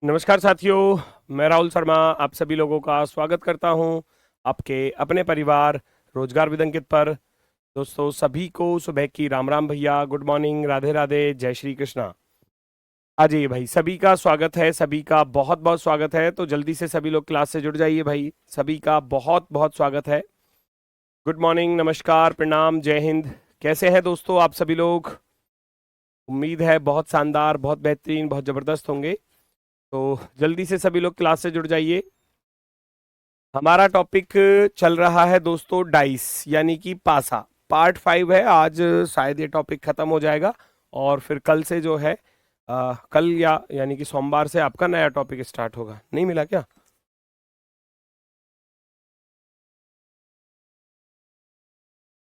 नमस्कार साथियों, मैं राहुल शर्मा आप सभी लोगों का स्वागत करता हूं आपके अपने परिवार रोजगार विद अंकित पर। दोस्तों सभी को सुबह की राम राम भैया, गुड मॉर्निंग, राधे राधे, जय श्री कृष्णा। आ जाइए भाई, सभी का स्वागत है, सभी का बहुत बहुत स्वागत है। तो जल्दी से सभी लोग क्लास से जुड़ जाइए भाई, सभी का बहुत बहुत स्वागत है। गुड मॉर्निंग, नमस्कार, प्रणाम, जय हिंद। कैसे हैं दोस्तों आप सभी लोग? उम्मीद है बहुत शानदार, बहुत बेहतरीन, बहुत जबरदस्त होंगे। तो जल्दी से सभी लोग क्लास से जुड़ जाइए। हमारा टॉपिक चल रहा है दोस्तों डाइस यानी कि पासा। पार्ट 5 है आज, शायद ये टॉपिक खत्म हो जाएगा और फिर कल से जो है कल या यानी कि सोमवार से आपका नया टॉपिक स्टार्ट होगा। नहीं मिला क्या?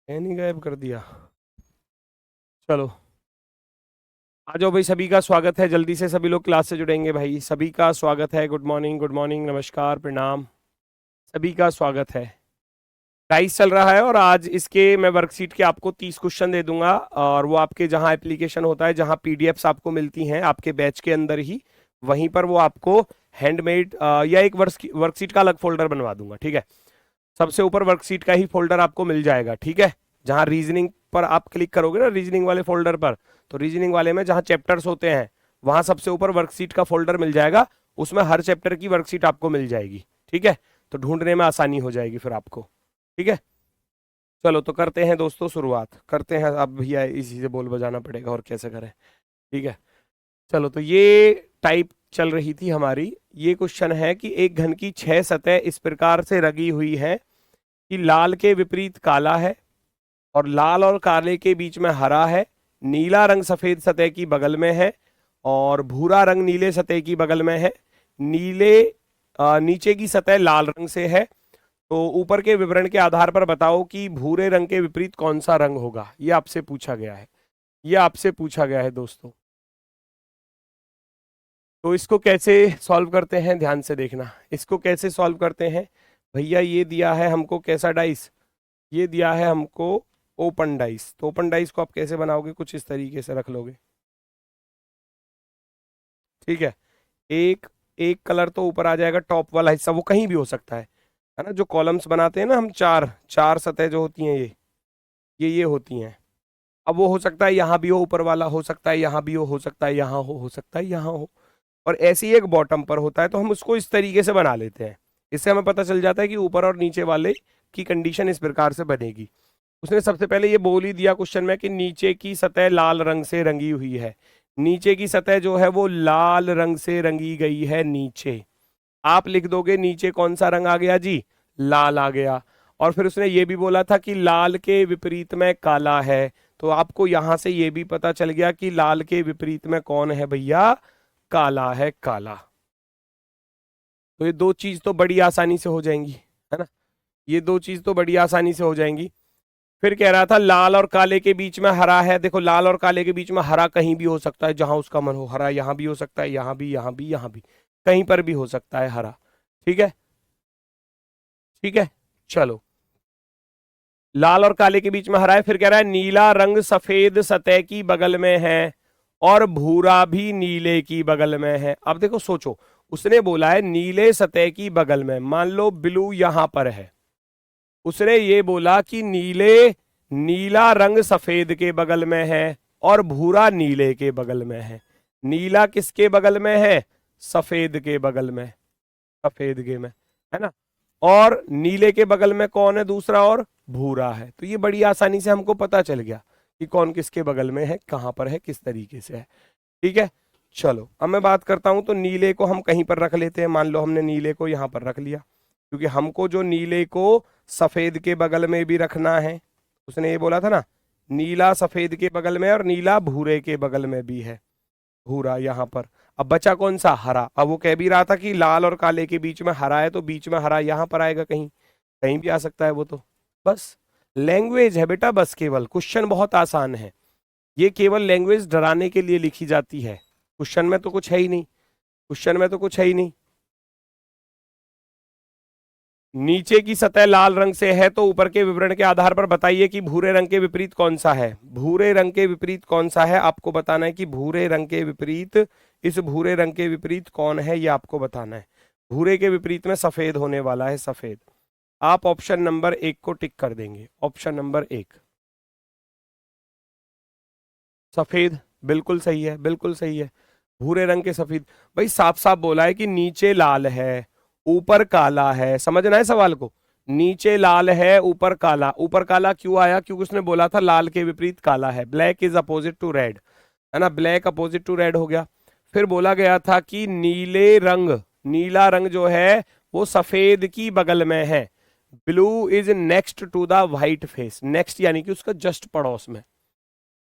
नहीं, गायब कर दिया। चलो आ जाओ भाई, सभी का स्वागत है। जल्दी से सभी लोग क्लास से जुड़ेंगे भाई, सभी का स्वागत है। गुड मॉर्निंग, गुड मॉर्निंग, नमस्कार, प्रणाम, सभी का स्वागत है। डाइस चल रहा है और आज इसके मैं वर्कशीट के आपको 30 क्वेश्चन दे दूंगा और वो आपके जहां एप्लीकेशन होता है, जहां पीडीएफ्स आपको मिलती हैं आपके बैच के अंदर ही, वहीं पर वो आपको हैंडमेड या एक वर्कशीट का अलग फोल्डर बनवा दूंगा। ठीक है, सबसे ऊपर वर्कशीट का ही फोल्डर आपको मिल जाएगा। ठीक है, जहां रीजनिंग पर आप क्लिक करोगे ना, रीजनिंग वाले फोल्डर पर, तो रीजनिंग वाले में जहां चैप्टर्स होते हैं वहां सबसे ऊपर वर्कशीट का फोल्डर मिल जाएगा। उसमें हर चैप्टर की वर्कशीट आपको मिल जाएगी। ठीक है, तो ढूंढने में आसानी हो जाएगी फिर आपको। ठीक है, चलो तो करते हैं दोस्तों, शुरुआत करते हैं। अब भैया इसी से बोल बजाना पड़ेगा, और कैसे करें। ठीक है, चलो तो ये टाइप चल रही थी हमारी। ये क्वेश्चन है कि एक घन की 6 सतह इस प्रकार से रगी हुई है कि लाल के विपरीत काला है और लाल और काले के बीच में हरा है। नीला रंग सफेद सतह की बगल में है और भूरा रंग नीले सतह की बगल में है। नीचे की सतह लाल रंग से है। तो ऊपर के विवरण के आधार पर बताओ कि भूरे रंग के विपरीत कौन सा रंग होगा। ये आपसे पूछा गया है, ये आपसे पूछा गया है दोस्तों। तो इसको कैसे सॉल्व करते हैं, ध्यान से देखना। इसको कैसे सॉल्व करते हैं भैया, ये दिया है हमको कैसा डाइस, ये दिया है हमको ओपन डाइस। तो ओपन डाइस को आप कैसे बनाओगे, कुछ इस तरीके से रख लोगे। ठीक है, एक एक कलर तो ऊपर आ जाएगा, टॉप वाला हिस्सा वो कहीं भी हो सकता है ना। जो कॉलम्स बनाते हैं ना हम, चार चार सतह जो होती हैं, ये होती हैं। अब वो हो सकता है यहाँ भी हो, ऊपर वाला हो सकता है यहाँ भी हो सकता है यहाँ हो सकता है यहाँ हो। और ऐसे ही एक बॉटम पर होता है, तो हम उसको इस तरीके से बना लेते हैं। इससे हमें पता चल जाता है कि ऊपर और नीचे वाले की कंडीशन इस प्रकार से बनेगी। उसने सबसे पहले ये बोल ही दिया क्वेश्चन में कि नीचे की सतह लाल रंग से रंगी हुई है। नीचे की सतह जो है वो लाल रंग से रंगी गई है नीचे। आप लिख दोगे नीचे कौन सा रंग आ गया जी, लाल आ गया। और फिर उसने ये भी बोला था कि लाल के विपरीत में काला है। तो आपको यहां से ये भी पता चल गया कि लाल के विपरीत में कौन है भैया, काला है, काला। तो ये दो चीज तो बड़ी आसानी से हो जाएंगी, है ना। ये दो चीज तो बड़ी आसानी से हो जाएंगी। फिर कह रहा था लाल और काले के बीच में हरा है। देखो लाल और काले के बीच में हरा कहीं भी हो सकता है, जहां उसका मन हो। हरा यहाँ भी हो सकता है, यहाँ भी, यहाँ भी, यहाँ भी, कहीं पर भी हो सकता है हरा। ठीक है, ठीक है, चलो। लाल और काले के बीच में हरा है। फिर कह रहा है नीला रंग सफेद सतह की बगल में है और भूरा भी नीले की बगल में है। अब देखो सोचो, उसने बोला है नीले सतह की बगल में, मान लो ब्लू यहां पर है। उसने ये बोला कि नीला रंग सफेद के बगल में है और भूरा नीले के बगल में है। नीला किसके बगल में है, सफेद के बगल में, सफेद के में, है ना। और नीले के बगल में कौन है दूसरा, और भूरा है। तो ये बड़ी आसानी से हमको पता चल गया कि कौन किसके बगल में है, कहां पर है, किस तरीके से है। ठीक है, चलो अब मैं बात करता हूं। तो नीले को हम कहीं पर रख लेते हैं। मान लो हमने नीले को यहां पर रख लिया, क्योंकि हमको जो नीले को सफेद के बगल में भी रखना है। उसने ये बोला था ना, नीला सफेद के बगल में और नीला भूरे के बगल में भी है, भूरा यहाँ पर। अब बचा कौन सा, हरा। अब वो कह भी रहा था कि लाल और काले के बीच में हरा है, तो बीच में हरा यहाँ पर आएगा, कहीं कहीं भी आ सकता है वो तो। बस लैंग्वेज है बेटा, बस केवल क्वेश्चन बहुत आसान है। ये केवल लैंग्वेज डराने के लिए लिखी जाती है, क्वेश्चन में तो कुछ है ही नहीं, क्वेश्चन में तो कुछ है ही नहीं। नीचे की सतह लाल रंग से है तो ऊपर के विवरण के आधार पर बताइए कि भूरे रंग के विपरीत कौन सा है। भूरे रंग के विपरीत कौन सा है, आपको बताना है कि भूरे रंग के विपरीत, इस भूरे रंग के विपरीत कौन है, ये आपको बताना है। भूरे के विपरीत में सफेद होने वाला है, सफेद। आप ऑप्शन नंबर 1 को टिक कर देंगे। ऑप्शन नंबर 1 सफेद, बिल्कुल सही है, बिल्कुल सही है। भूरे रंग के सफेद, भाई साफ साफ बोला है कि नीचे लाल है ऊपर काला है, समझना है सवाल को। नीचे लाल है ऊपर काला, ऊपर काला क्यों आया, क्योंकि उसने बोला था लाल के विपरीत काला है, black is opposite to red, है ना, ब्लैक अपोजिट टू रेड हो गया। फिर बोला गया था कि नीले रंग, नीला रंग जो है वो सफेद की बगल में है, blue is next to the white face, next यानी कि उसका जस्ट पड़ोस में।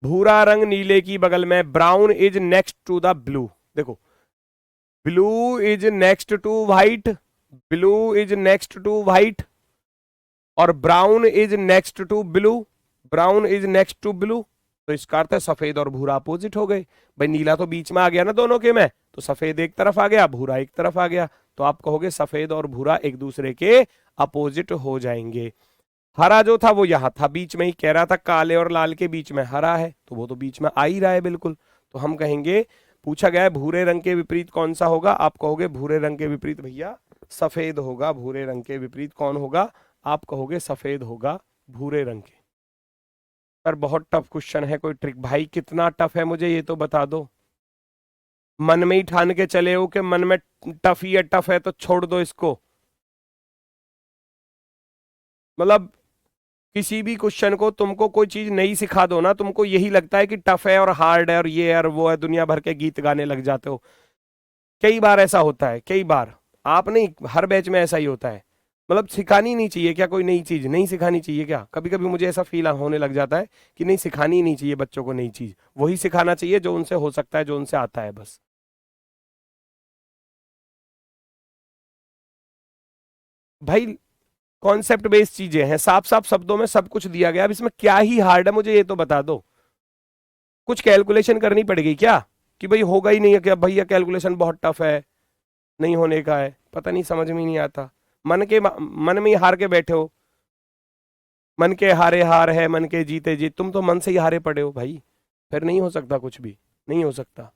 भूरा रंग नीले की बगल में, brown is next to the blue, देखो blue is next to white, blue is next to white, और brown is next to blue, brown is next to blue. तो इसका अर्थ है सफेद और भूरा अपोजिट हो गए। भाई नीला तो बीच में आ गया ना दोनों के में, तो सफेद एक तरफ आ गया, भूरा एक तरफ आ गया, तो आप कहोगे सफेद और भूरा एक दूसरे के अपोजिट हो जाएंगे। हरा जो था वो यहां था, बीच में ही कह रहा था काले और लाल के बीच में हरा है, तो वो तो बीच में आ ही रहा है बिल्कुल। तो हम कहेंगे, पूछा गया है भूरे रंग के विपरीत कौन सा होगा, आप कहोगे भूरे रंग के विपरीत भैया सफेद होगा। भूरे रंग के विपरीत कौन होगा, आप कहोगे सफेद होगा भूरे रंग के। पर बहुत टफ क्वेश्चन है, कोई ट्रिक। भाई कितना टफ है मुझे ये तो बता दो। मन में ही ठान के चले हो कि मन में टफ ही है, टफ है तो छोड़ दो इसको। मतलब किसी भी क्वेश्चन को तुमको कोई चीज नई सिखा दो ना, तुमको यही लगता है कि टफ है और हार्ड है और ये है और वो है, दुनिया भर के गीत गाने लग जाते हो। कई बार ऐसा होता है, कई बार, आप नहीं, हर बैच में ऐसा ही होता है। मतलब सिखानी नहीं चाहिए क्या कोई नई चीज, नहीं सिखानी चाहिए क्या? कभी कभी मुझे ऐसा फील होने लग जाता है कि नहीं, सिखानी नहीं चाहिए बच्चों को नई चीज, वही सिखाना चाहिए जो उनसे हो सकता है, जो उनसे आता है बस। भाई कॉन्सेप्ट बेस्ड चीजें हैं, साफ साफ शब्दों में सब कुछ दिया गया, अब इसमें क्या ही हार्ड है मुझे ये तो बता दो। कुछ कैलकुलेशन करनी पड़ेगी क्या, कि भाई होगा ही नहीं है क्या भैया, कैलकुलेशन बहुत टफ है, नहीं होने का है, पता नहीं, समझ में ही नहीं आता। मन में ही हार के बैठे हो, मन के हारे हार है मन के जीते जीत, तुम तो मन से ही हारे पड़े हो भाई, फिर नहीं हो सकता, कुछ भी नहीं हो सकता।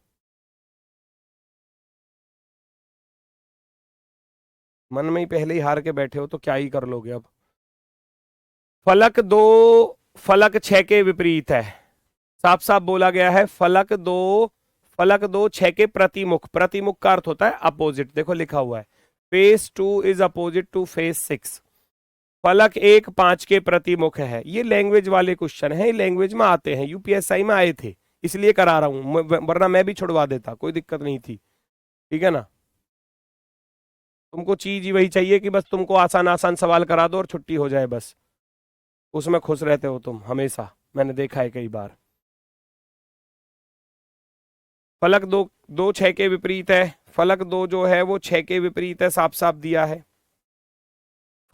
मन में ही पहले ही हार के बैठे हो तो क्या ही कर लोगे अब। फलक दो, फलक 6 के विपरीत है, साफ साफ बोला गया है। फलक दो, फलक दो 6 के प्रतिमुख, प्रतिमुख का अर्थ होता है अपोजिट, देखो लिखा हुआ है face 2 is opposite to face 6। फलक 1 5 के प्रतिमुख है। ये लैंग्वेज वाले क्वेश्चन है, लैंग्वेज में आते हैं, यूपीएसआई में आए थे, इसलिए करा रहा हूं, वरना मैं भी छुड़वा देता, कोई दिक्कत नहीं थी, ठीक है ना। तुमको चीज ही वही चाहिए कि बस तुमको आसान आसान सवाल करा दो और छुट्टी हो जाए बस, उसमें खुश रहते हो तुम हमेशा, मैंने देखा है कई बार। फलक दो, 2 6 के विपरीत है, फलक 2 जो है वो 6 के विपरीत है, साफ साफ दिया है।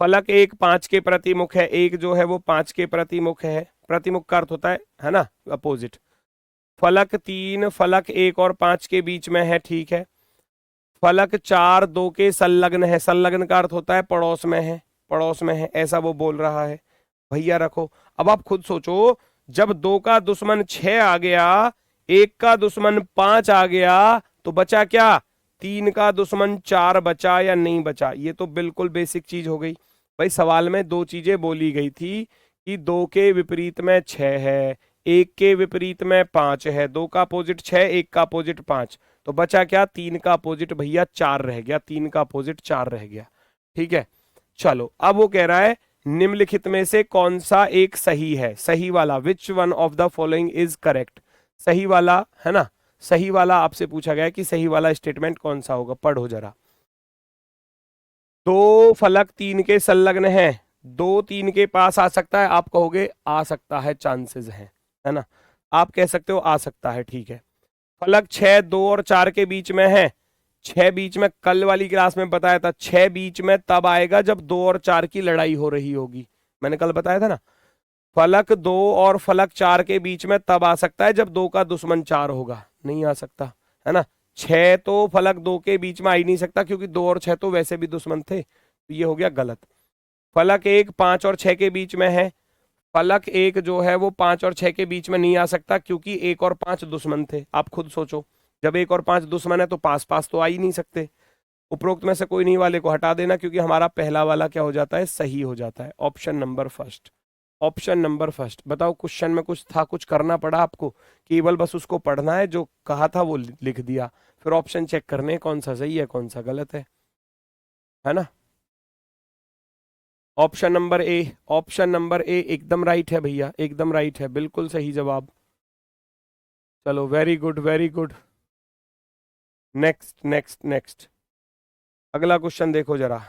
फलक 1 5 के प्रतिमुख है, एक जो है वो 5 के प्रतिमुख है, प्रतिमुख का अर्थ होता है ना, अपोजिट। फलक 3 फलक 1 और 5 के बीच में है, ठीक है। फलक 4 2 के संलग्न है, संलग्न का अर्थ होता है पड़ोस में है, पड़ोस में है, ऐसा वो बोल रहा है। भैया रखो, अब आप खुद सोचो, जब 2 का दुश्मन 6 आ गया, 1 का दुश्मन 5 आ गया, तो बचा क्या, 3 का दुश्मन 4 बचा या नहीं बचा? ये तो बिल्कुल बेसिक चीज हो गई। भाई सवाल में 2 चीजें बोली गई थी कि 2 के विपरीत में 6 है, 1 के विपरीत में 5 है, 2 का अपोजिट 6, 1 का अपोजिट 5, तो बचा क्या, 3 का अपोजिट भैया 4 रह गया, 3 का अपोजिट 4 रह गया, ठीक है। चलो अब वो कह रहा है निम्नलिखित में से कौन सा एक सही है, सही वाला, which one of the following is correct, सही वाला है ना, सही वाला आपसे पूछा गया कि सही वाला स्टेटमेंट कौन सा होगा, पढ़ो जरा। 2 फलक 3 के संलग्न है, 2 3 के पास आ सकता है, आप कहोगे आ सकता है, चांसेस है ना, आप कह सकते हो आ सकता है, ठीक है। फलक 6 2 और 4 के बीच में है, 6 बीच में, कल वाली क्लास में बताया था 6 बीच में तब आएगा जब 2 और 4 की लड़ाई हो रही होगी, मैंने कल बताया था ना। फलक 2 और फलक 4 के बीच में तब आ सकता है जब 2 का दुश्मन 4 होगा, नहीं आ सकता, है ना। 6 तो फलक 2 के बीच में आ ही नहीं सकता, क्योंकि 2 और 6 तो वैसे भी दुश्मन थे, तो ये हो गया गलत। फलक 1 5 और 6 के बीच में है। फलक 1 जो है वो 5 और 6 के बीच में नहीं आ सकता, क्योंकि 1 और 5 दुश्मन थे। आप खुद सोचो, जब 1 और 5 दुश्मन है तो पास पास तो आ ही नहीं सकते। उपरोक्त में से कोई नहीं वाले को हटा देना, क्योंकि हमारा पहला वाला क्या हो जाता है, सही हो जाता है। Option number first, option number first. बताओ, क्वेश्चन में कुछ था, कुछ करना पड़ा आपको? केवल बस उसको पढ़ना है, जो कहा था वो लिख दिया, फिर ऑप्शन चेक करने कौन सा सही है कौन सा गलत है ना। Option number A, option number A एकदम राइट है भैया, एकदम राइट है, बिल्कुल सही जवाब। चलो, very good very good. Next next next, अगला क्वेश्चन देखो जरा।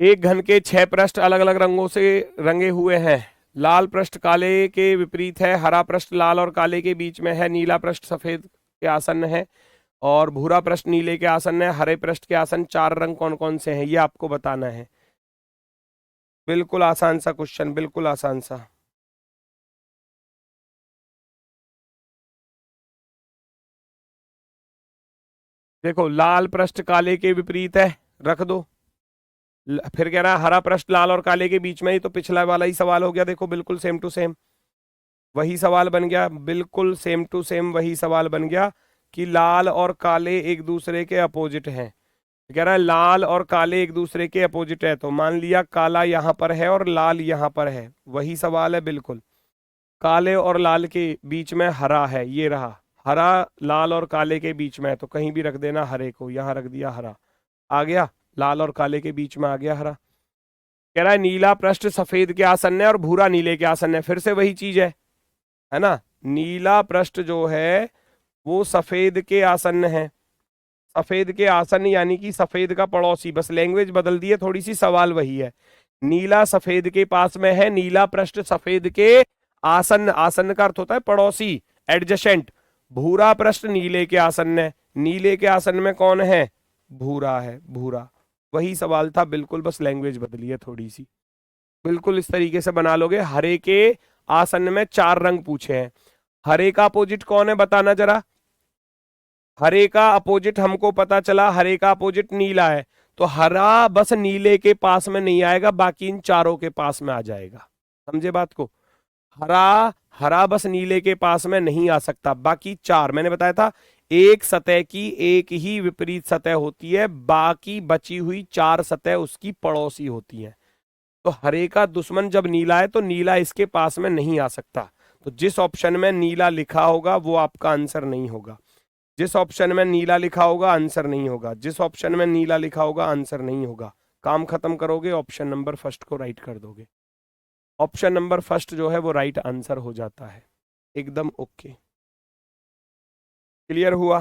एक घन के 6 पृष्ठ अलग अलग रंगों से रंगे हुए हैं। लाल पृष्ठ काले के विपरीत है, हरा पृष्ठ लाल और काले के बीच में है, नीला पृष्ठ सफेद के आसन्न है, और भूरा पृष्ठ नीले के आसन्न है। हरे पृष्ठ के आसन्न 4 रंग कौन कौन से हैं, ये आपको बताना है। बिल्कुल आसान सा क्वेश्चन, बिल्कुल आसान सा। देखो, लाल पृष्ठ काले के विपरीत है, रख दो। फिर कह रहा है हरा पृष्ठ लाल और काले के बीच में, ही तो पिछला वाला ही सवाल हो गया। देखो, बिल्कुल सेम टू सेम वही सवाल बन गया, बिल्कुल सेम टू सेम वही सवाल बन गया कि लाल और काले एक दूसरे के अपोजिट हैं। कह रहा है लाल और काले एक दूसरे के अपोजिट है, तो मान लिया काला यहां पर है और लाल यहां पर है, वही सवाल है बिल्कुल। काले और लाल के बीच में हरा है, ये रहा हरा, लाल और काले के बीच में है, तो कहीं भी रख देना हरे को, यहां रख दिया हरा, आ गया लाल और काले के बीच में आ गया हरा। कह रहा है नीला पृष्ठ सफेद के आसन्न है और भूरा नीले के आसन्न है, फिर से वही चीज है ना। नीला पृष्ठ जो है वो सफेद के आसन्न है, सफेद के आसन्न यानी कि सफेद का पड़ोसी, बस लैंग्वेज बदल दी है थोड़ी सी, सवाल वही है। नीला सफेद के पास में है, नीला पृष्ठ सफेद के आसन्न, आसन्न का अर्थ होता है पड़ोसी, एडजेसेंट। भूरा पृष्ठ नीले के आसन्न है, नीले के आसन्न में कौन है, भूरा है, भूरा। वही सवाल था बिल्कुल, बस लैंग्वेज बदली है थोड़ी सी। बिल्कुल इस तरीके से बना लोगे। हरे के आसन्न में 4 रंग पूछे हैं, हरे का अपोजिट कौन है बताना जरा। हरे का अपोजिट हमको पता चला, हरे का अपोजिट नीला है, तो हरा बस नीले के पास में नहीं आएगा, बाकी इन चारों के पास में आ जाएगा। समझे बात को? हरा, हरा बस नीले के पास में नहीं आ सकता, बाकी 4 मैंने बताया था, एक सतह की एक ही विपरीत सतह होती है, बाकी बची हुई 4 सतह उसकी पड़ोसी होती हैं। तो हरे का दुश्मन जब नीला है तो नीला इसके पास में नहीं आ सकता, तो जिस ऑप्शन में नीला लिखा होगा वो आपका आंसर नहीं होगा। जिस ऑप्शन में नीला लिखा होगा आंसर नहीं होगा, जिस ऑप्शन में नीला लिखा होगा आंसर नहीं होगा। काम खत्म करोगे, ऑप्शन नंबर फर्स्ट को राइट कर दोगे। ऑप्शन नंबर फर्स्ट जो है वो राइट आंसर हो जाता है, एकदम ओके। क्लियर हुआ?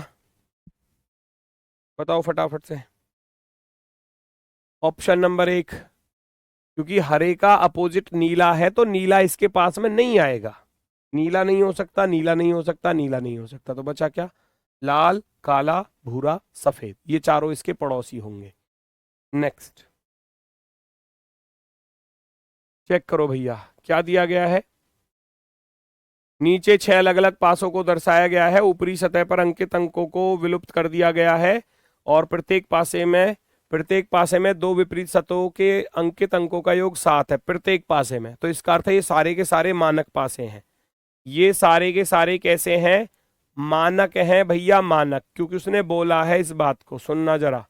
बताओ फटाफट से। ऑप्शन नंबर 1, क्योंकि हरे का अपोजिट नीला है तो नीला इसके पास में नहीं आएगा, नीला नहीं हो सकता, नीला नहीं हो सकता, नीला नहीं हो सकता, तो बचा क्या, लाल काला भूरा सफेद, ये चारों इसके पड़ोसी होंगे। नेक्स्ट, चेक करो भैया क्या दिया गया है। नीचे 6 अलग अलग पासों को दर्शाया गया है, ऊपरी सतह पर अंकित अंकों को विलुप्त कर दिया गया है, और प्रत्येक पासे में 2 विपरीत सतहों के अंकित अंकों का योग 7 है प्रत्येक पासे में। तो इसका अर्थ है ये सारे के सारे मानक पासे हैं, ये सारे के सारे कैसे हैं, मानक हैं भैया, मानक, क्योंकि उसने बोला है इस बात को, सुनना जरा।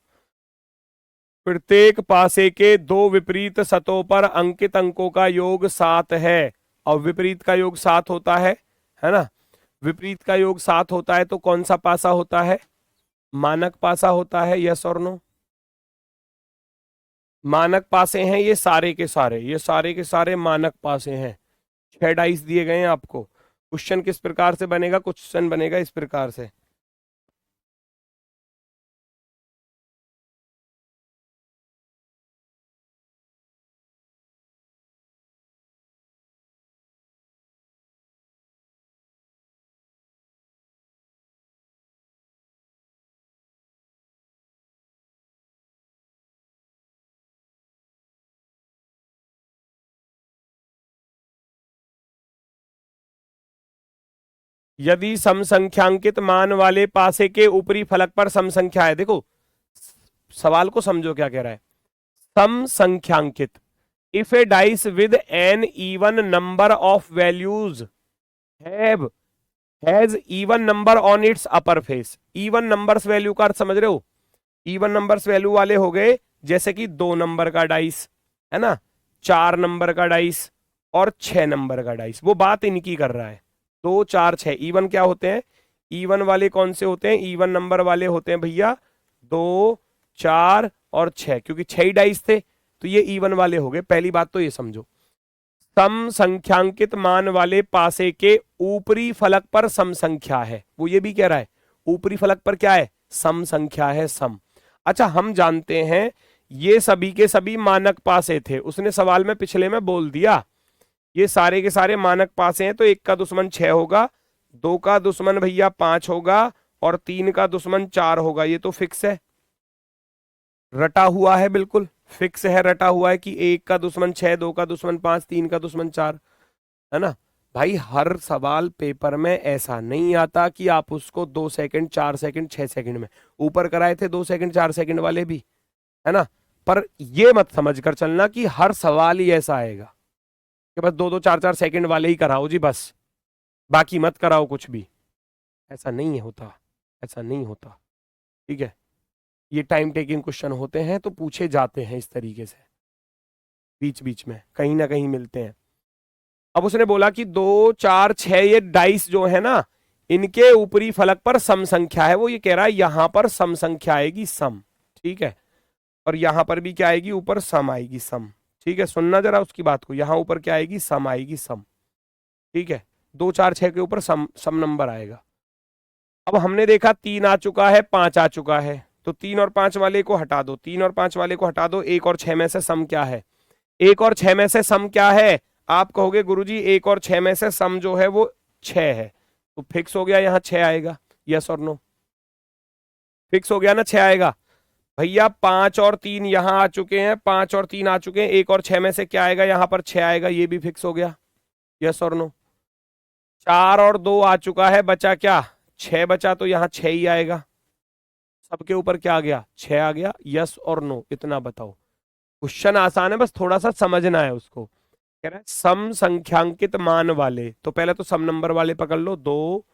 प्रत्येक पासे के 2 विपरीत सतहों पर अंकित अंकों का योग 7 है, और विपरीत का योग 7 होता है ना। विपरीत का योग 7 होता है तो कौन सा पासा होता है, मानक पासा होता है, यस और नो। मानक पासे हैं ये सारे के सारे, ये सारे के सारे मानक पासे हैं। 6 डाइस दिए गए हैं आपको। क्वेश्चन किस प्रकार से बनेगा, क्वेश्चन बनेगा इस प्रकार से। यदि समसंख्यांकित मान वाले पासे के ऊपरी फलक पर सम संख्या है, देखो सवाल को समझो क्या कह रहा है। सम संख्यांकित, if a dice with an even number of values has even number on its upper face. Even numbers value का अर्थ समझ रहे हो? इवन नंबर्स वैल्यू वाले हो गए जैसे कि 2 नंबर का डाइस है ना, 4 नंबर का डाइस और 6 नंबर का डाइस। वो बात इनकी कर रहा है। 2 4 6 इवन क्या होते हैं? इवन वाले कौन से होते हैं? इवन नंबर वाले होते हैं भैया 2 4 और 6, क्योंकि 6 ही डाइस थे तो ये इवन वाले हो गए। पहली बात तो ये समझो। सम संख्यांकित मान वाले पासे के ऊपरी फलक पर सम संख्या है। वो ये भी कह रहा है ऊपरी फलक पर क्या है? सम संख्या है, सम। अच्छा, हम जानते हैं ये सभी के सभी मानक पासे थे। उसने सवाल में पिछले में बोल दिया ये सारे के सारे मानक पासे हैं, तो 1 का दुश्मन 6 होगा, 2 का दुश्मन भैया 5 होगा और 3 का दुश्मन 4 होगा। ये तो फिक्स है, रटा हुआ है, बिल्कुल फिक्स है, रटा हुआ है कि 1 का दुश्मन 6, 2 का दुश्मन 5, 3 का दुश्मन 4, है ना भाई। हर सवाल पेपर में ऐसा नहीं आता कि आप उसको 2 सेकंड 4 सेकंड 6 सेकंड में, ऊपर कराए थे 2 सेकंड 4 सेकंड वाले भी, है ना। पर ये मत समझ कर चलना कि हर सवाल ही ऐसा आएगा कि बस 2 2 4 4 सेकंड वाले ही कराओ जी, बस बाकी मत कराओ कुछ भी। ऐसा नहीं होता, ऐसा नहीं होता, ठीक है। ये टाइम टेकिंग क्वेश्चन होते हैं तो पूछे जाते हैं इस तरीके से, बीच बीच में कहीं ना कहीं मिलते हैं। अब उसने बोला कि 2 4 6 ये डाइस जो है ना, इनके ऊपरी फलक पर सम संख्या है। वो ये कह रहा है यहां पर सम संख्या आएगी, सम, ठीक है। और यहां पर भी क्या आएगी? ऊपर सम आएगी, सम, ठीक है। सुनना जरा उसकी बात को, यहां ऊपर क्या आएगी? सम आएगी, सम, ठीक है। 2 4 6 के ऊपर सम नंबर आएगा। अब हमने देखा 3 आ चुका है, 5 आ चुका है, तो 3 और 5 वाले को हटा दो, 3 और 5 वाले को हटा दो। 1 और 6 में से सम क्या है? 1 और 6 में से सम क्या है? आप कहोगे गुरुजी 1 और 6 में से सम जो है वो 6 है, तो फिक्स हो गया यहां 6 आएगा। यस और नो? फिक्स हो गया ना, 6 आएगा। भैया 5 और 3 यहां आ चुके हैं, 5 और 3 आ चुके हैं, 1 और 6 में से क्या आएगा? यहां पर 6 आएगा, ये भी फिक्स हो गया। यस और नो? 4 और 2 आ चुका है, बचा क्या? 6 बचा, तो यहां 6 ही आएगा। सबके ऊपर क्या आ गया? 6 आ गया। यस और नो? इतना बताओ। क्वेश्चन आसान है, बस थोड़ा सा समझना है उसको। कह रहा है सम संख्यांकित मान वाले, तो पहले तो सम नंबर वाले पकड़ लो, 2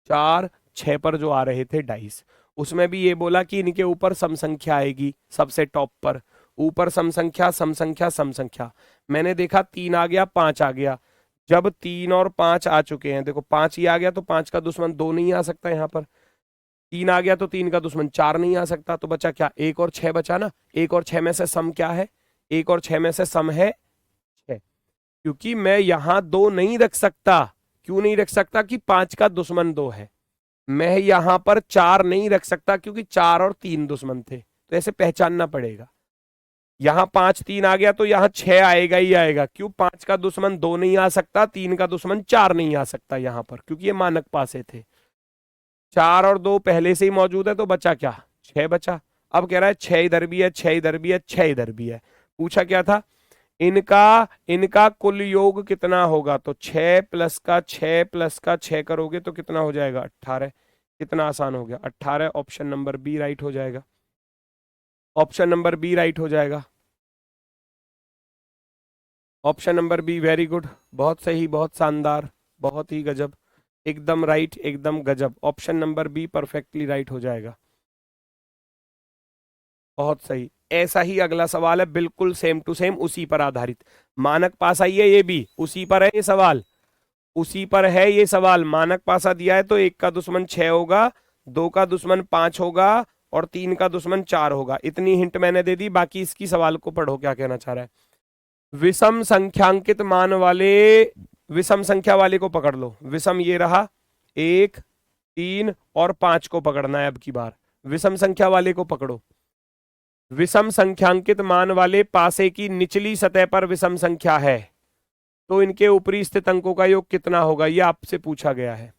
4 6 पर जो आ रहे थे डाइस, उसमें भी ये बोला कि इनके ऊपर सम संख्या आएगी सबसे टॉप पर। ऊपर सम संख्या, सम संख्या, सम संख्या। मैंने देखा 3 आ गया, 5 आ गया। जब 3 और 5 आ चुके हैं, देखो 5 ही आ गया, तो 5 का दुश्मन 2 नहीं आ सकता यहाँ पर। 3 आ गया तो 3 का दुश्मन 4 नहीं आ सकता, तो बचा क्या? 1 और 6 बचा ना। 1 और 6 में से सम क्या है? 1 और 6 में से सम है 6, क्योंकि मैं यहां 2 नहीं रख सकता। क्यों नहीं रख सकता? कि 5 का दुश्मन 2 है। मैं यहां पर 4 नहीं रख सकता क्योंकि 4 और 3 दुश्मन थे, तो ऐसे पहचानना पड़ेगा। यहां 5 3 आ गया तो यहां 6 आएगा ही आएगा। क्यों? 5 का दुश्मन 2 नहीं आ सकता, 3 का दुश्मन 4 नहीं आ सकता यहां पर, क्योंकि ये मानक पासे थे। 4 और 2 पहले से ही मौजूद है, तो बचा क्या? 6 बचा। अब कह रहा है 6 इधर भी है, 6 इधर भी है, 6 इधर भी है। पूछा क्या था? इनका कुल योग कितना होगा? तो 6 प्लस का 6 प्लस का 6 करोगे तो कितना हो जाएगा? 18। कितना आसान हो गया, 18। ऑप्शन नंबर बी राइट हो जाएगा। ऑप्शन नंबर बी राइट हो जाएगा। Option number B, very good, बहुत सही, बहुत शानदार, बहुत ही गजब, एकदम राइट, एकदम गजब। Option number be perfectly right हो जाएगा। बहुत सही। ऐसा ही अगला सवाल है, बिल्कुल सेम टू सेम उसी पर आधारित। मानक पासा ही है, ये भी उसी पर है ये सवाल, उसी पर है ये सवाल। मानक पासा दिया है तो 1 का दुश्मन 6 होगा, 2 का दुश्मन 5 होगा और 3 का दुश्मन 4 होगा। इतनी हिंट मैंने दे दी, बाकी इसकी सवाल को पढ़ो क्या कहना चाह रहा है। विषम संख्यांकित मान वाले, विषम संख्या वाले को पकड़ लो। विषम ये रहा, 1 3 और 5 को पकड़ना है अब की बार। विषम संख्या वाले को पकड़ो। विषम संख्यांकित मान वाले पासे की निचली सतह पर विषम संख्या है, तो इनके ऊपरी स्थित अंकों का योग कितना होगा? ये आपसे पूछा गया है।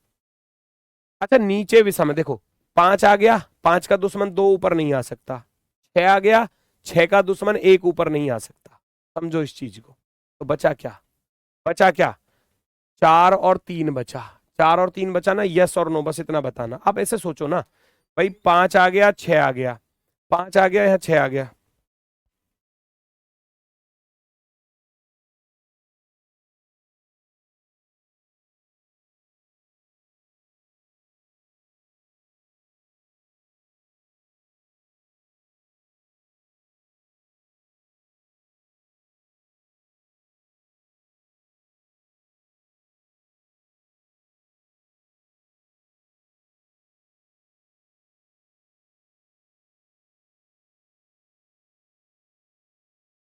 अच्छा, नीचे विषम है, देखो 5 आ गया, 5 का दुश्मन 2 ऊपर नहीं आ सकता। 6 आ गया, 6 का दुश्मन 1 ऊपर नहीं आ सकता। समझो इस चीज को। तो बचा क्या? बचा क्या? 4 और 3 बचा। 4 और 3 बचा ना, यस और नो, बस इतना बताना। अब ऐसे सोचो ना भाई, 5 आ गया, 6 आ गया, 5 आ गया, यहाँ 6 आ गया।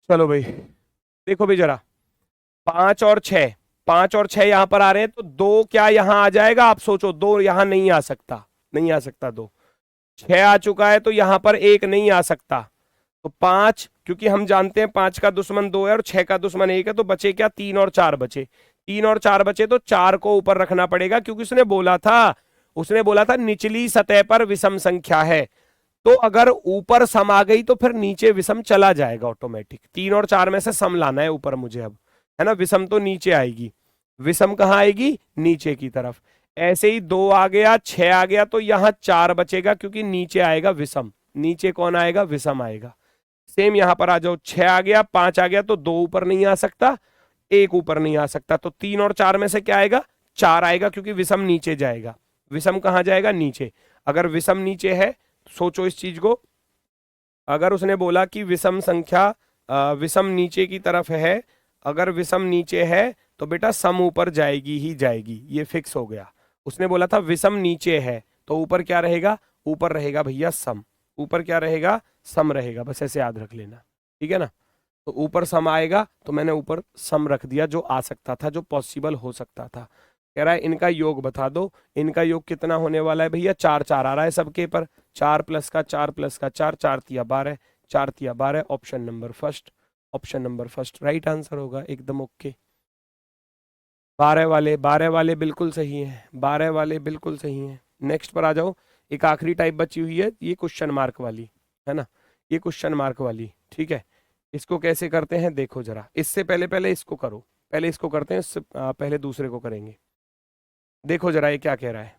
चलो भाई, देखो भाई जरा, 5 और 6, 5 और 6 यहां पर आ रहे हैं, तो 2 क्या यहां आ जाएगा? आप सोचो, 2 यहां नहीं आ सकता, नहीं आ सकता 2। 6 आ चुका है, तो यहां पर 1 नहीं आ सकता। तो 5, क्योंकि हम जानते हैं 5 का दुश्मन 2 है और 6 का दुश्मन 1 है, तो बचे क्या? 3 और 4 बचे। 3 और 4 बचे, तो 4 को ऊपर रखना पड़ेगा, क्योंकि उसने बोला था निचली सतह पर विषम संख्या है। तो अगर ऊपर सम आ गई तो फिर नीचे विषम चला जाएगा ऑटोमेटिक। 3 और 4 में से सम लाना है ऊपर मुझे अब, है ना। विषम तो नीचे आएगी, विषम कहाँ आएगी? नीचे की तरफ। ऐसे ही 2 आ गया, 6 आ गया, तो यहां 4 बचेगा, क्योंकि नीचे आएगा विषम। नीचे कौन आएगा? विषम आएगा। सेम यहां पर आ जाओ, 6 आ गया, 5 आ गया, तो 2 ऊपर नहीं आ सकता, 1 ऊपर नहीं आ सकता, तो 3 और 4 में से क्या आएगा? 4 आएगा, क्योंकि विषम नीचे जाएगा। विषम कहाँ जाएगा? नीचे। अगर विषम नीचे है, सोचो इस चीज को, अगर उसने बोला कि विषम संख्या विषम नीचे की तरफ है, अगर विषम नीचे है तो बेटा सम ऊपर जाएगी ही जाएगी, ये फिक्स हो गया। उसने बोला था विषम नीचे है, तो ऊपर क्या रहेगा? ऊपर रहेगा भैया सम। ऊपर क्या रहेगा? सम रहेगा, बस ऐसे याद रख लेना, ठीक है ना। तो ऊपर सम आएगा, तो मैंने ऊपर सम रख दिया, जो आ सकता था, जो पॉसिबल हो सकता था। कह रहा है इनका योग बता दो। इनका योग कितना होने वाला है भैया? 4 4 आ रहा है सबके पर, 4 प्लस का 4 प्लस का 4, 4 तिया 12, 4 तिया 12। Option number first, option number first right answer होगा, एकदम ओके। 12 वाले बिल्कुल सही है, 12 वाले बिल्कुल सही है। नेक्स्ट पर आ जाओ। एक आखिरी टाइप बची हुई है, ये क्वेश्चन मार्क वाली, है ना, ये क्वेश्चन मार्क वाली, ठीक है। इसको कैसे करते हैं देखो जरा। इससे पहले पहले इसको करो, पहले इसको करते हैं, इससे पहले दूसरे को करेंगे। देखो जरा ये क्या कह रहा है।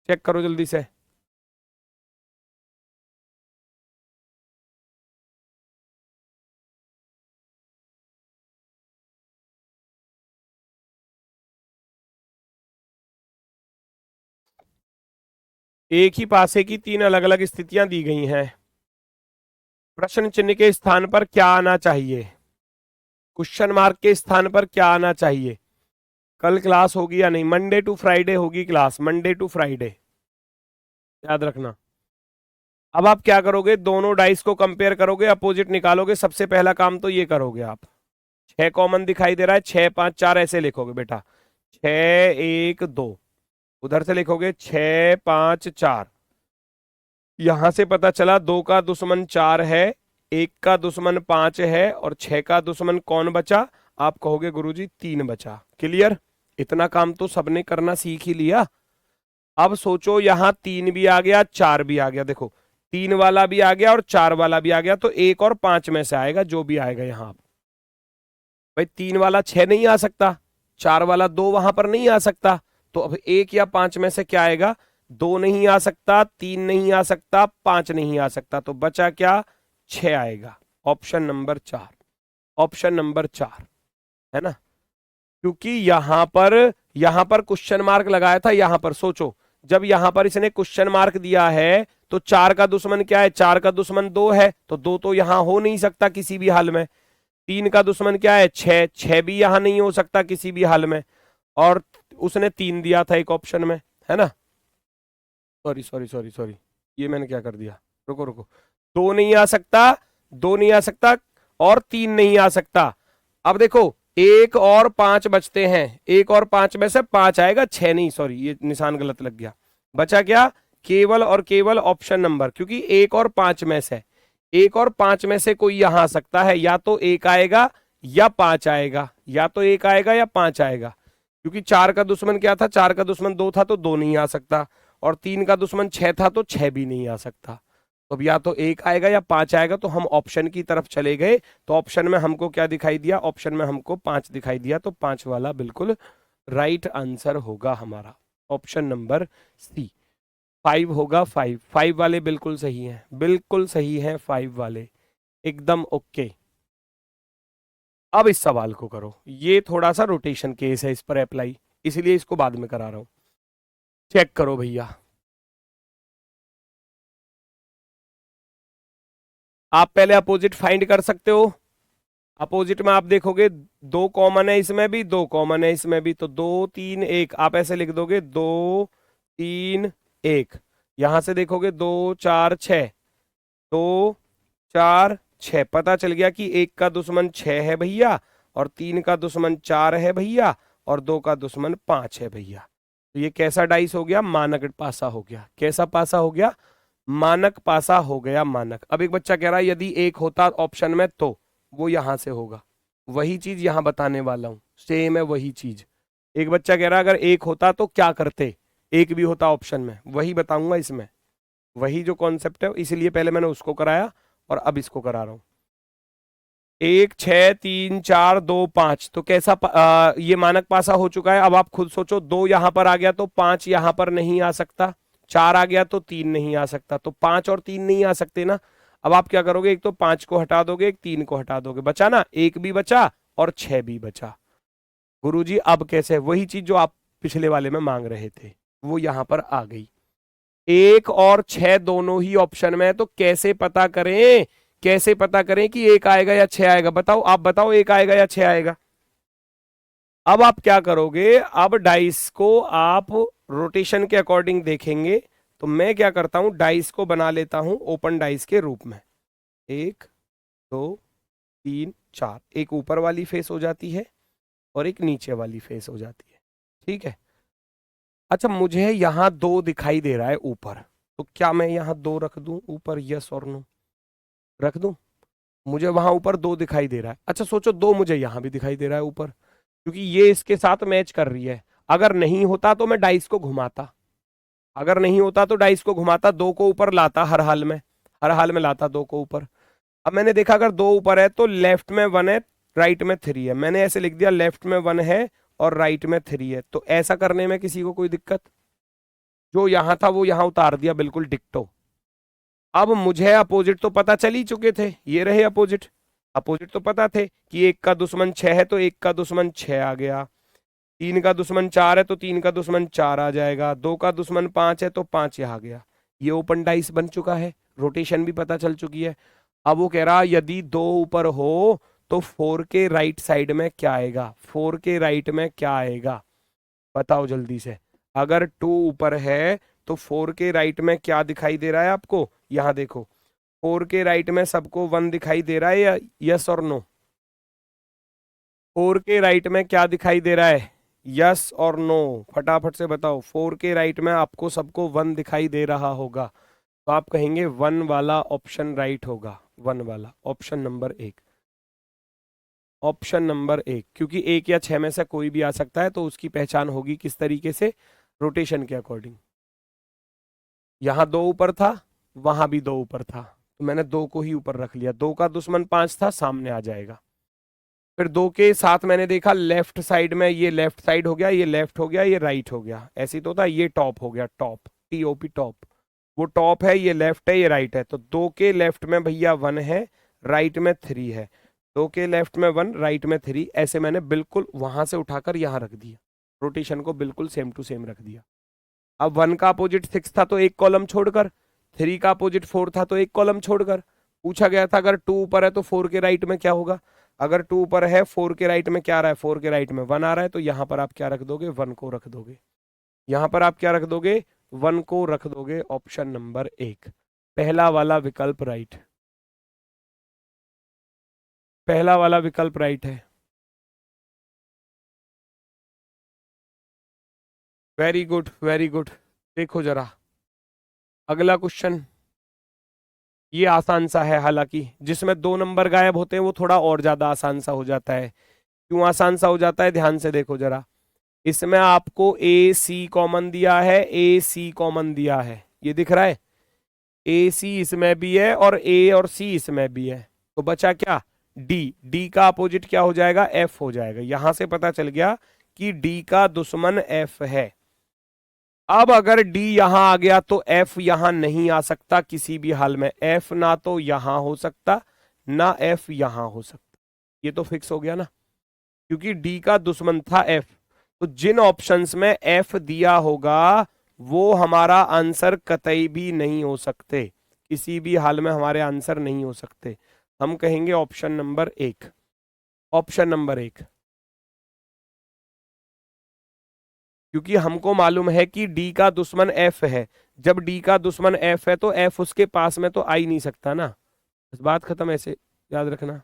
चेक करो जल्दी से। एक ही पासे की 3 अलग अलग स्थितियां दी गई हैं। प्रश्न चिन्ह के स्थान पर क्या आना चाहिए? क्वेश्चन मार्क के स्थान पर क्या आना चाहिए? कल क्लास होगी या नहीं? मंडे टू फ्राइडे होगी क्लास, मंडे टू फ्राइडे, याद रखना। अब आप क्या करोगे? दोनों डाइस को कंपेयर करोगे, अपोजिट निकालोगे। सबसे पहला काम तो ये करोगे आप। 6 कॉमन दिखाई दे रहा है, 6 5 4 ऐसे लिखोगे बेटा। 6 1 2, उधर से लिखोगे 6 5 4। यहां से पता चला 2 का दुश्मन 4 है, 1 का दुश्मन 5 है, और 6 का दुश्मन कौन बचा? आप कहोगे गुरुजी 3 बचा। क्लियर? इतना काम तो सबने करना सीख ही लिया। अब सोचो, यहां 3 भी आ गया, 4 भी आ गया। देखो 3 वाला भी आ गया और 4 वाला भी आ गया, तो 1 और 5 में से आएगा जो भी आएगा यहां। भाई 3 वाला 6 नहीं आ सकता, 4 वाला 2 वहां पर नहीं आ सकता, तो अब 1 या 5 में से क्या आएगा? 2 नहीं आ सकता, 3 नहीं आ सकता, 5 नहीं आ सकता, तो बचा क्या? 6 आएगा। ऑप्शन नंबर 4, ऑप्शन नंबर 4, है ना। क्योंकि यहां पर क्वेश्चन मार्क लगाया था। यहां पर सोचो, जब यहां पर इसने क्वेश्चन मार्क दिया है, तो 4 का दुश्मन क्या है? 4 का दुश्मन 2 है, तो 2 तो यहां हो नहीं सकता किसी भी हाल में। 3 का दुश्मन क्या है? 6, 6 भी यहां नहीं हो सकता किसी भी हाल में। और उसने 3 दिया था एक ऑप्शन में, है ना। सॉरी सॉरी सॉरी सॉरी, ये मैंने क्या कर दिया? रुको रुको, 2 नहीं आ सकता, 2 नहीं आ सकता, और 3 नहीं आ सकता। अब देखो 1 और 5 बचते हैं, 1 और 5 में से 5 आएगा, 6 नहीं, सॉरी ये निशान गलत लग गया। बचा क्या? केवल और केवल ऑप्शन नंबर, क्योंकि 1 और 5 में से, 1 और 5 में से कोई यहां आ सकता है, या तो 1 आएगा या 5 आएगा, या तो 1 आएगा या 5 आएगा। क्योंकि 4 का दुश्मन क्या था? 4 का दुश्मन 2 था, तो 2 नहीं आ सकता, और 3 का दुश्मन 6 था, तो 6 भी नहीं आ सकता। तो अब या तो 1 आएगा या 5 आएगा, तो हम ऑप्शन की तरफ चले गए। तो ऑप्शन में हमको क्या दिखाई दिया? ऑप्शन में हमको 5 दिखाई दिया, तो 5 वाला बिल्कुल राइट आंसर होगा हमारा, ऑप्शन नंबर सी। 5 होगा, 5 वाले बिल्कुल सही हैं, बिल्कुल सही हैं 5 वाले, एकदम ओके। अब इस सवाल को करो, ये थोड़ा सा रोटेशन केस है, इस पर अप्लाई, इसलिए इसको बाद में करा रहा हूं। चेक करो भैया, आप पहले अपोजिट फाइंड कर सकते हो। अपोजिट में आप देखोगे 2 कॉमन है इसमें भी, 2 कॉमन है इसमें भी, तो 2 3 1 आप ऐसे लिख दोगे, 2 3 1। यहां से देखोगे 2 4 6, 2 4 6, पता चल गया कि 1 का दुश्मन 6 है भैया, और 3 का दुश्मन 4 है भैया, और 2 का दुश्मन 5 है भैया। तो ये कैसा डाइस हो गया? मानक पासा हो गया। कैसा पासा हो गया? मानक पासा हो गया, मानक। अब एक बच्चा कह रहा है यदि 1 होता ऑप्शन में तो वो यहां से होगा, वही चीज यहां बताने वाला हूं, सेम है वही चीज। एक बच्चा कह रहा है अगर 1 होता तो क्या करते, 1 भी होता ऑप्शन में, वही बताऊंगा इसमें, वही जो कॉन्सेप्ट है, इसलिए पहले मैंने उसको कराया और अब इसको करा रहा हूं। 1 6 3 4 2 5, तो कैसा ये मानक पासा हो चुका है। अब आप खुद सोचो, 2 यहां पर आ गया तो 5 यहां पर नहीं आ सकता, 4 आ गया तो 3 नहीं आ सकता, तो 5 और 3 नहीं आ सकते ना। अब आप क्या करोगे, एक तो 5 को हटा दोगे, एक 3 को हटा दोगे, बचा ना, 1 भी बचा और 6 भी बचा। गुरुजी अब कैसे? वही चीज जो आप पिछले वाले में मांग रहे थे वो यहां पर आ गई। 1 और 6 दोनों ही ऑप्शन में है, तो कैसे पता करें, कैसे पता करें कि 1 आएगा या 6 आएगा? बताओ, आप बताओ, 1 आएगा या 6 आएगा? अब आप क्या करोगे, अब डाइस को आप रोटेशन के अकॉर्डिंग देखेंगे। तो मैं क्या करता हूं, डाइस को बना लेता हूं ओपन डाइस के रूप में। 1 2 3 4, एक ऊपर वाली फेस हो जाती है और एक नीचे वाली फेस हो जाती है, ठीक है। अच्छा, मुझे यहां 2 दिखाई दे रहा है ऊपर, तो क्या मैं यहां 2 रख दूं ऊपर? यस और नो, रख दूं? मुझे वहां ऊपर 2 दिखाई दे रहा है। अच्छा सोचो, 2 मुझे यहां भी दिखाई दे रहा है ऊपर, क्योंकि ये इसके साथ मैच कर रही है। अगर नहीं होता तो मैं डाइस को घुमाता, अगर नहीं होता तो डाइस को घुमाता, 2 को ऊपर लाता, हर हाल में, हर हाल में लाता 2 को ऊपर। अब मैंने देखा अगर 2 ऊपर है तो लेफ्ट में 1 है, राइट में 3 है, मैंने ऐसे लिख दिया लेफ्ट में 1 है और राइट में 3 है। तो ऐसा करने में किसी को कोई दिक्कत? जो यहां था वो यहां उतार दिया, बिल्कुल डिक्टो। अब मुझे अपोजिट तो पता चल ही चुके थे, ये रहे अपोजिट, अपोजिट तो पता थे कि 1 का दुश्मन 6 है तो 1 का दुश्मन 6 आ गया, 3 का दुश्मन 4 है तो 3 का दुश्मन 4 आ जाएगा, 2 का दुश्मन 5 है तो 5 यहाँ गया। ये ओपन डाइस बन चुका है, रोटेशन भी पता चल चुकी है। अब वो कह रहा यदि 2 ऊपर हो तो 4 के राइट साइड में क्या आएगा, 4 के राइट में क्या आएगा, बताओ जल्दी से। अगर 2 ऊपर है तो 4 के राइट में क्या दिखाई दे रहा है आपको? यहां देखो, 4 के राइट में सबको 1 दिखाई दे रहा है या यस और नो? 4 के राइट में क्या दिखाई दे रहा है, यस और नो? फटाफट से बताओ, 4 के राइट में आपको सबको 1 दिखाई दे रहा होगा, तो आप कहेंगे 1 वाला ऑप्शन राइट होगा, 1 वाला ऑप्शन नंबर 1, ऑप्शन नंबर 1, क्योंकि 1 या 6 में से कोई भी आ सकता है, तो उसकी पहचान होगी किस तरीके से? रोटेशन के अकॉर्डिंग। यहां 2 ऊपर था, वहां भी 2 ऊपर था, तो मैंने 2 को ही ऊपर रख लिया, 2 का दुश्मन 5 था, सामने आ जाएगा। फिर 2 के साथ मैंने देखा लेफ्ट साइड में, ये लेफ्ट साइड हो गया, ये लेफ्ट हो गया, ये राइट हो गया, ऐसी तो था, ये टॉप हो गया, टॉप, TOP टॉप, वो टॉप है, ये लेफ्ट है, ये राइट है, तो 2 के लेफ्ट में भैया 1 है, राइट में 3 है, 2 के लेफ्ट में 1, राइट में 3, ऐसे मैंने बिल्कुल वहां से उठाकर यहां रख दिया, रोटेशन को बिल्कुल सेम टू सेम रख दिया। अब 1 का अपोजिट 6 था तो एक कॉलम छोड़कर, 3 का अपोजिट 4 था तो एक कॉलम छोड़कर। पूछा गया था अगर 2 ऊपर है तो 4 के राइट में क्या होगा, अगर 2 ऊपर है 4 के राइट में क्या आ रहा है, 4 के राइट में 1 आ रहा है, तो यहां पर आप क्या रख दोगे, 1 को रख दोगे, यहां पर आप क्या रख दोगे, 1 को रख दोगे, ऑप्शन नंबर 1, पहला वाला विकल्प राइट, पहला वाला विकल्प राइट है। Very good, very good. देखो जरा अगला क्वेश्चन, ये आसान सा है, हालांकि जिसमें 2 नंबर गायब होते हैं वो थोड़ा और ज्यादा आसान सा हो जाता है। क्यों आसान सा हो जाता है, ध्यान से देखो जरा। इसमें आपको AC कॉमन दिया है, AC कॉमन दिया है, ये दिख रहा है, ए सी इसमें भी है और ए और सी इसमें भी है, तो बचा क्या, डी। डी का अपोजिट क्या हो जाएगा, एफ हो जाएगा। यहां से पता चल गया कि डी का दुश्मन एफ है। अब अगर डी यहां आ गया तो एफ यहां नहीं आ सकता किसी भी हाल में। एफ ना तो यहां हो सकता ना एफ यहां हो सकता, ये तो फिक्स हो गया ना, क्योंकि डी का दुश्मन था एफ। तो जिन ऑप्शंस में एफ दिया होगा वो हमारा आंसर कतई भी नहीं हो सकते, किसी भी हाल में हमारे आंसर नहीं हो सकते। हम कहेंगे ऑप्शन नंबर एक, ऑप्शन नंबर एक, क्योंकि हमको मालूम है कि डी का दुश्मन एफ है। जब डी का दुश्मन एफ है तो एफ उसके पास में तो आ ही नहीं सकता ना, बस बात खत्म, ऐसे याद रखना।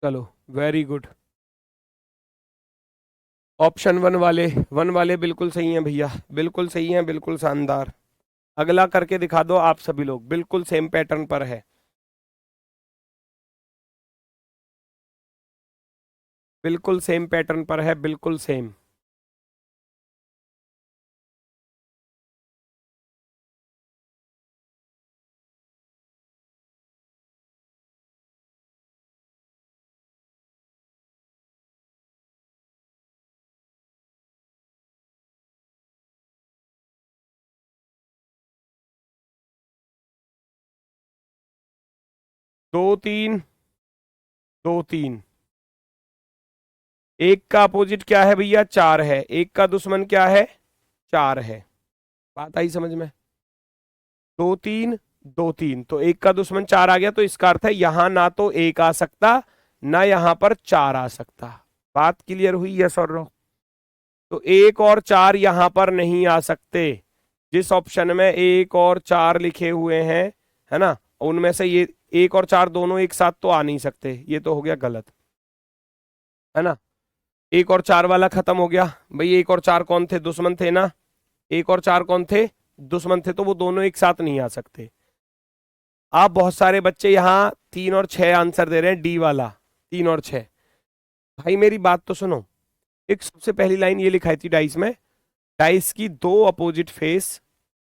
चलो वेरी गुड। ऑप्शन वन वाले बिल्कुल सही हैं भैया, बिल्कुल सही हैं, बिल्कुल शानदार। अगला करके दिखा दो आप सभी लोग, बिल्कुल सेम पैटर्न पर है, बिल्कुल सेम पैटर्न पर है, बिल्कुल सेम। दो तीन, दो तीन, एक का अपोजिट क्या है भैया, चार है, एक का दुश्मन क्या है, चार है। बात आई समझ में, दो तीन, दो तीन, तो एक का दुश्मन चार आ गया, तो इसका अर्थ है यहां ना तो एक आ सकता ना यहां पर चार आ सकता। बात क्लियर हुई, यस और नो। तो एक और चार यहां पर नहीं आ सकते। जिस ऑप्शन में एक और चार लिखे हुए हैं, है ना, उनमें से ये एक और चार दोनों एक साथ तो आ नहीं सकते, ये तो हो गया गलत, है ना। एक और चार वाला खत्म हो गया भाई। एक और चार कौन थे, दुश्मन थे ना, एक और चार कौन थे, दुश्मन थे, तो वो दोनों एक साथ नहीं आ सकते। आप बहुत सारे बच्चे यहाँ तीन और छह आंसर दे रहे हैं, डी वाला, तीन और छह। भाई मेरी बात तो सुनो, एक सबसे पहली लाइन ये लिखाई थी डाइस में, डाइस की दो अपोजिट फेस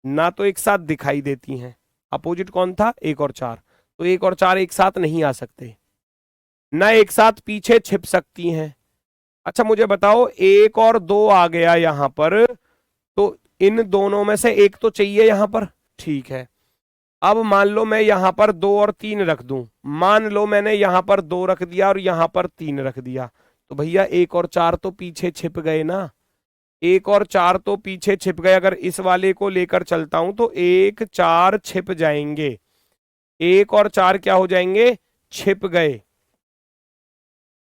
ना तो एक साथ दिखाई देती हैं। अपोजिट कौन था, एक और चार, तो एक और चार एक साथ नहीं आ सकते, ना एक साथ पीछे छिप सकती हैं। अच्छा मुझे बताओ, एक और दो आ गया यहां पर, तो इन दोनों में से एक तो चाहिए यहां पर, ठीक है। अब मान लो मैं यहां पर दो और तीन रख दूं, मान लो मैंने यहां पर दो रख दिया और यहां पर तीन रख दिया, तो भैया एक और चार तो पीछे छिप गए ना, एक और चार तो पीछे छिप गए। अगर इस वाले को लेकर चलता हूं तो एक चार छिप जाएंगे, एक और चार क्या हो जाएंगे, छिप गए,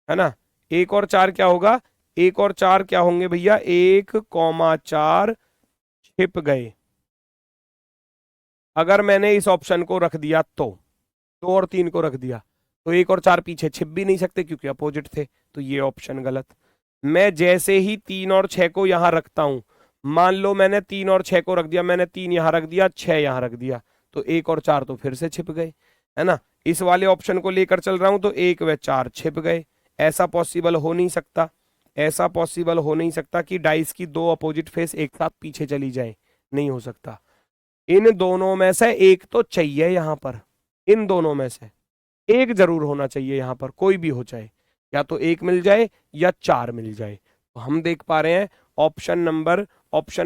है ना। एक और चार क्या होगा, एक और चार क्या होंगे भैया, एक कौमा चार छिप गए। अगर मैंने इस ऑप्शन को रख दिया तो, दो और तीन को रख दिया, तो एक और चार पीछे छिप भी नहीं सकते क्योंकि अपोजिट थे, तो ये ऑप्शन गलत। मैं जैसे ही तीन और छह को यहां रखता हूं, मान लो मैंने तीन और छह को रख दिया, मैंने तीन यहां रख दिया, छह यहां रख दिया, तो एक और चार तो फिर से छिप गए, है ना। इस वाले ऑप्शन को लेकर चल रहा हूं तो एक व चार छिप गए। ऐसा पॉसिबल हो नहीं सकता, ऐसा पॉसिबल हो नहीं सकता कि डाइस की दो अपोजिट फेस एक साथ पीछे चली जाए, नहीं हो सकता। इन दोनों में से एक तो चाहिए यहां पर, इन दोनों में से एक जरूर होना चाहिए यहां पर, कोई भी हो जाए, या तो एक मिल जाए या चार मिल जाए। तो हम देख पा रहे हैं ऑप्शन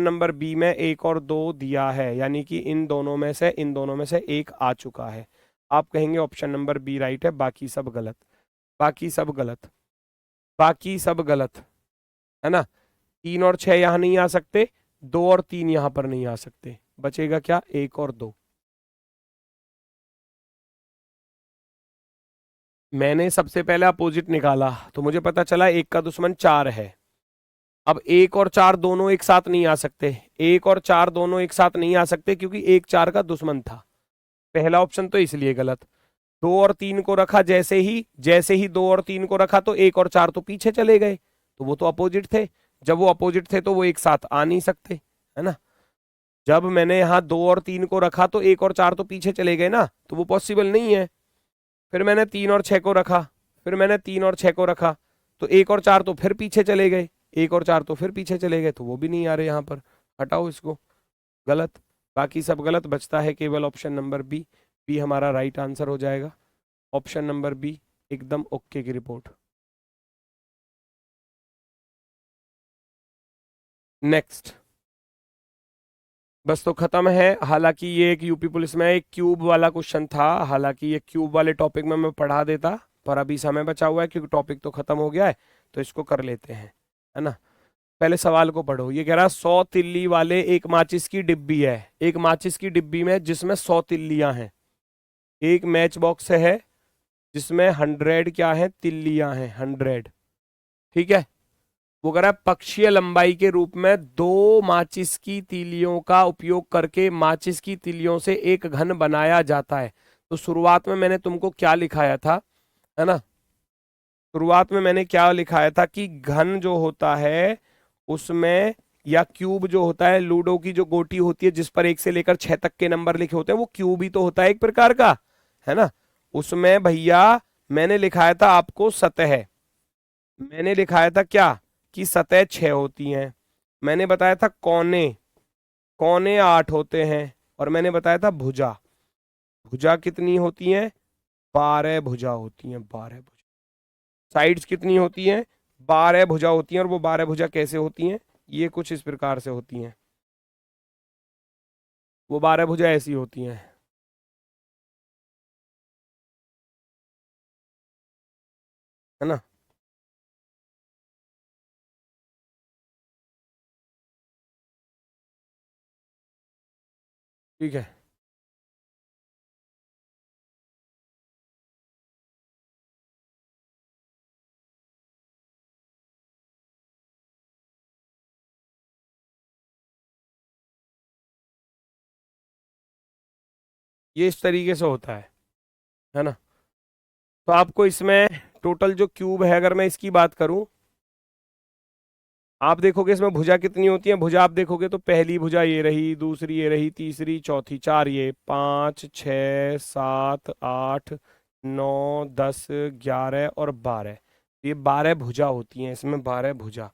नंबर बी में एक और दो दिया है, यानी कि इन दोनों में से, इन दोनों में से एक आ चुका है। आप कहेंगे ऑप्शन नंबर बी राइट है, बाकी सब गलत, बाकी सब गलत, बाकी सब गलत, है ना। तीन और छह यहां नहीं आ सकते, दो और तीन यहां पर नहीं आ सकते, बचेगा क्या, एक और दो। मैंने सबसे पहले अपोजिट निकाला तो मुझे पता चला एक का दुश्मन चार है। अब एक और चार दोनों एक साथ नहीं आ सकते, एक और चार दोनों एक साथ नहीं आ सकते क्योंकि एक चार का दुश्मन था, पहला ऑप्शन तो इसलिए गलत। दो और तीन को रखा, जैसे ही दो और तीन को रखा तो एक और चार तो पीछे चले गए, तो वो तो अपोजिट थे। जब वो अपोजिट थे तो वो एक साथ आ नहीं सकते, है ना। जब मैंने यहाँ दो और तीन को रखा तो एक और चार तो पीछे चले गए ना, तो वो पॉसिबल नहीं है। फिर मैंने तीन और छह को रखा, फिर मैंने तीन और छह को रखा, तो एक और चार तो फिर पीछे चले गए, 1 और 4 तो फिर पीछे चले गए, तो वो भी नहीं आ रहे यहाँ पर, हटाओ इसको, गलत। बाकी सब गलत, बचता है केवल ऑप्शन नंबर बी। बी हमारा राइट आंसर हो जाएगा। ऑप्शन नंबर बी एकदम ओके की रिपोर्ट। नेक्स्ट, बस तो खत्म है। हालांकि ये एक यूपी पुलिस में एक क्यूब वाला क्वेश्चन था, हालांकि ये क्यूब वाले टॉपिक में मैं पढ़ा देता, पर अभी समय बचा हुआ है क्योंकि टॉपिक तो खत्म हो गया है, तो इसको कर लेते हैं, है ना। पहले सवाल को पढ़ो। ये कह रहा है 100 तिल्ली वाले एक माचिस की डिब्बी है, एक माचिस की डिब्बी में जिसमें 100 तिल्लियां हैं। एक मैच बॉक्स है जिसमें 100 क्या है, तिल्लियां हैं, 100, ठीक है। वो कह रहा है पक्षीय लंबाई के रूप में 2 माचिस की तीलियों का उपयोग करके माचिस की तीलियों से एक घन बनाया जाता है। तो शुरुआत में मैंने तुमको क्या लिखाया था, है ना, शुरुआत में मैंने क्या लिखाया था कि घन जो होता है उसमें, या क्यूब जो होता है, लूडो की जो गोटी होती है जिस पर 1 से लेकर 6 तक के नंबर लिखे होते हैं, वो क्यूब ही तो होता है एक प्रकार का, है ना। उसमें भैया मैंने लिखाया था आपको सतह, मैंने लिखाया था क्या कि सतह 6 होती हैं, मैंने बताया था कोने, कोने 8 होते हैं, और मैंने बताया था भुजा, भुजा कितनी होती हैं, 12 भुजा होती हैं, 12 भुजा। साइड्स कितनी होती हैं, 12 भुजा होती हैं। और वो 12 भुजा कैसे होती हैं, ये कुछ इस प्रकार से होती हैं, वो 12 भुजा ऐसी होती हैं, है ना। ठीक है, ये इस तरीके से होता है ना। तो आपको इसमें टोटल जो क्यूब है, अगर मैं इसकी बात करूं, आप देखोगे इसमें भुजा कितनी होती है, भुजा आप देखोगे तो पहली भुजा ये रही, दूसरी ये रही, तीसरी, चौथी, 4, ये 5, 6, 7, 8, 9, 10, 11 और 12, ये 12 भुजा होती हैं इसमें, 12 भुजा।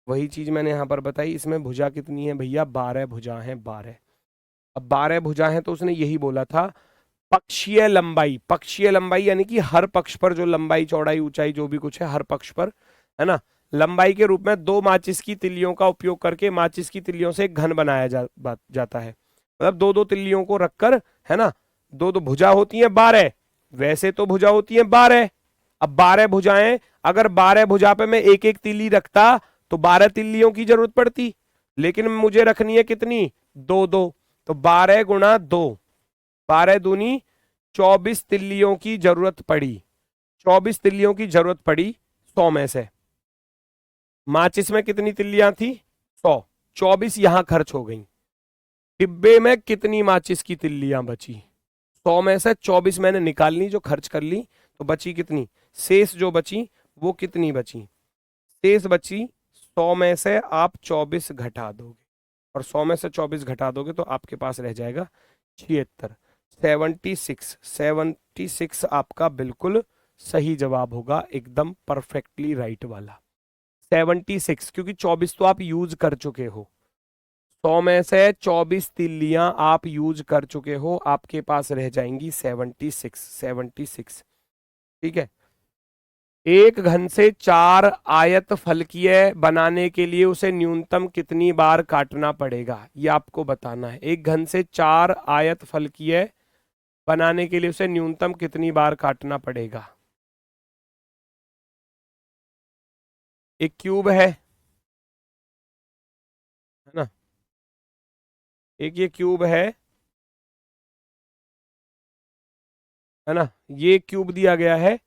वही चीज मैंने यहाँ पर बताई, इसमें भुजा कितनी है भैया, 12 भुजा हैं, 12। अब 12 भुजा हैं तो उसने यही बोला था पक्षीय लंबाई, पक्षीय लंबाई यानी कि हर पक्ष पर जो लंबाई, चौड़ाई, ऊंचाई जो भी कुछ है हर पक्ष पर, है ना, लंबाई के रूप में 2 माचिस की तिल्लियों का उपयोग करके माचिस की तिल्लियों से एक घन बनाया जाता है। मतलब 2-2 तिल्लियों को रखकर, है ना, 2-2 भुजा होती हैं 12, वैसे तो भुजा होती हैं 12। अब 12 भुजाएं, अगर 12 भुजा पे मैं एक एक तिल्ली रखता तो 12 तिल्लियों की जरूरत पड़ती, लेकिन मुझे रखनी है कितनी, 2-2, तो 12 गुणा 2, 12 दूनी 24 तिल्लियों की जरूरत पड़ी, 24 तिल्लियों की जरूरत पड़ी 100 में से। माचिस में कितनी तिल्लियां थी, 100, 24 यहां खर्च हो गई। डिब्बे में कितनी माचिस की तिल्लियां बची, 100 में से 24 मैंने निकाल ली, जो खर्च कर ली, तो बची कितनी, शेष जो बची वो कितनी बची, शेष बची 100 में से आप 24 घटा दोगे, और 100 में से 24 घटा दोगे तो आपके पास रह जाएगा 76, 76, 76 आपका बिल्कुल सही जवाब होगा, एकदम परफेक्टली राइट वाला 76, क्योंकि 24 तो आप यूज कर चुके हो, 100 में से 24 तिल्लियां आप यूज कर चुके हो, आपके पास रह जाएंगी 76, 76, ठीक है। एक घन से 4 आयत फलकीय बनाने के लिए उसे न्यूनतम कितनी बार काटना पड़ेगा, ये आपको बताना है। एक घन से 4 आयत फलकीय बनाने के लिए उसे न्यूनतम कितनी बार काटना पड़ेगा। एक क्यूब है ना, एक ये क्यूब है ना, ये क्यूब दिया गया है,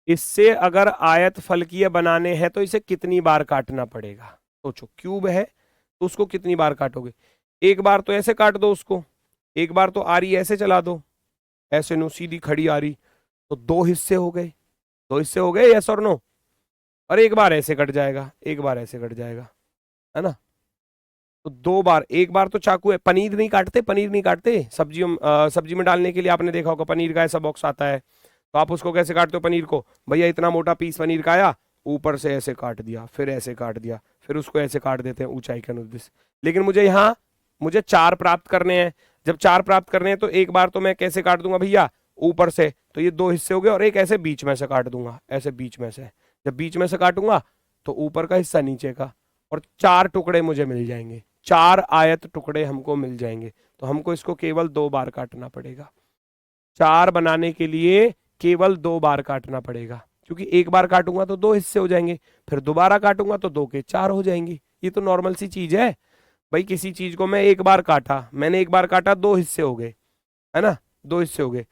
इससे अगर आयत फलकीय बनाने हैं तो इसे कितनी बार काटना पड़ेगा। सोचो, क्यूब है तो उसको कितनी बार काटोगे, एक बार तो ऐसे काट दो उसको, एक बार तो आरी ऐसे चला दो, ऐसे नो सीधी खड़ी आरी, तो 2 हिस्से हो गए, 2 हिस्से हो गए, यस और नो। और एक बार ऐसे कट जाएगा, एक बार ऐसे कट जाएगा, है ना। तो 2 बार, एक बार तो चाकू है, पनीर नहीं काटते, पनीर नहीं काटते सब्जियों, सब्जी में डालने के लिए आपने देखा होगा पनीर का ऐसा बॉक्स आता है, तो आप उसको कैसे काटते हो पनीर को, भैया इतना मोटा पीस पनीर का आया, ऊपर से ऐसे काट दिया, फिर ऐसे काट दिया, फिर उसको ऐसे काट देते हैं ऊंचाई के अनुदिश। लेकिन मुझे 4 प्राप्त करने हैं। जब 4 प्राप्त करने हैं तो एक बार तो मैं कैसे काट दूंगा भैया, ऊपर से, तो ये 2 हिस्से हो गए, और एक ऐसे बीच में से काट दूंगा, ऐसे बीच में से। जब बीच में से काटूंगा तो ऊपर का हिस्सा नीचे का, और 4 टुकड़े मुझे मिल जाएंगे, 4 आयत टुकड़े हमको मिल जाएंगे। तो हमको इसको केवल 2 बार काटना पड़ेगा। 4 बनाने के लिए केवल 2 बार काटना पड़ेगा, क्योंकि एक बार काटूंगा तो 2 हिस्से हो जाएंगे, फिर दोबारा काटूंगा तो 2 के 4 हो जाएंगे। ये तो नॉर्मल सी चीज है भाई। किसी चीज को मैं एक बार काटा, मैंने एक बार काटा, 2 हिस्से हो गए, है ना, 2 हिस्से हो गए।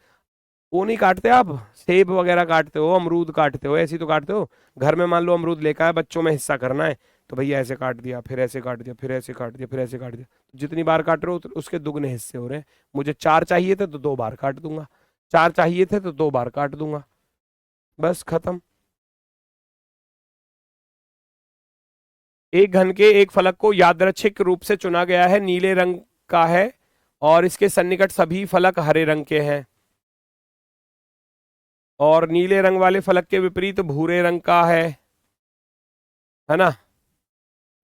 वो नहीं काटते आप, सेब वगैरह काटते हो, अमरूद काटते हो, ऐसे तो काटते हो। घर में मान लो अमरूद लेकर आए, बच्चों में हिस्सा करना है, तो भैया ऐसे काट दिया, फिर ऐसे काट दिया, फिर ऐसे काट दिया, फिर ऐसे काट दिया। जितनी बार काट रहे हो उसके दुगने हिस्से हो रहे हैं। मुझे 4 चाहिए थे तो 2 बार काट दूंगा, 4 चाहिए थे तो 2 बार काट दूंगा, बस खत्म। एक घन के एक फलक को यादृच्छिक रूप से चुना गया है, नीले रंग का है, और इसके सन्निकट सभी फलक हरे रंग के हैं, और नीले रंग वाले फलक के विपरीत भूरे रंग का है ना,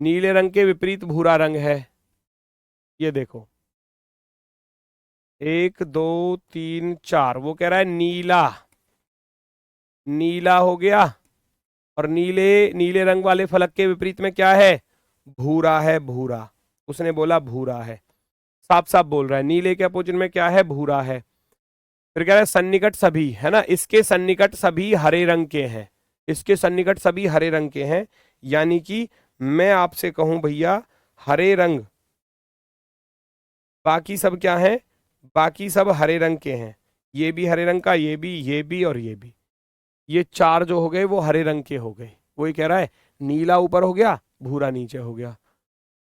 नीले रंग के विपरीत भूरा रंग है। ये देखो 1 2 3 4, वो कह रहा है नीला, नीला हो गया, और नीले नीले रंग वाले फलक के विपरीत में क्या है, भूरा है, भूरा। उसने बोला भूरा है, साफ साफ बोल रहा है, नीले के अपोजिट में क्या है, भूरा है। फिर कह रहा है सन्निकट सभी, है ना, इसके सन्निकट सभी हरे रंग के हैं, इसके सन्निकट सभी हरे रंग के हैं। यानी कि मैं आपसे कहूं भैया, हरे रंग, बाकी सब क्या है, बाकी सब हरे रंग के हैं। ये भी हरे रंग का, ये भी, ये भी, और ये भी। ये 4 जो हो गए वो हरे रंग के हो गए। वही कह रहा है नीला ऊपर हो गया, भूरा नीचे हो गया,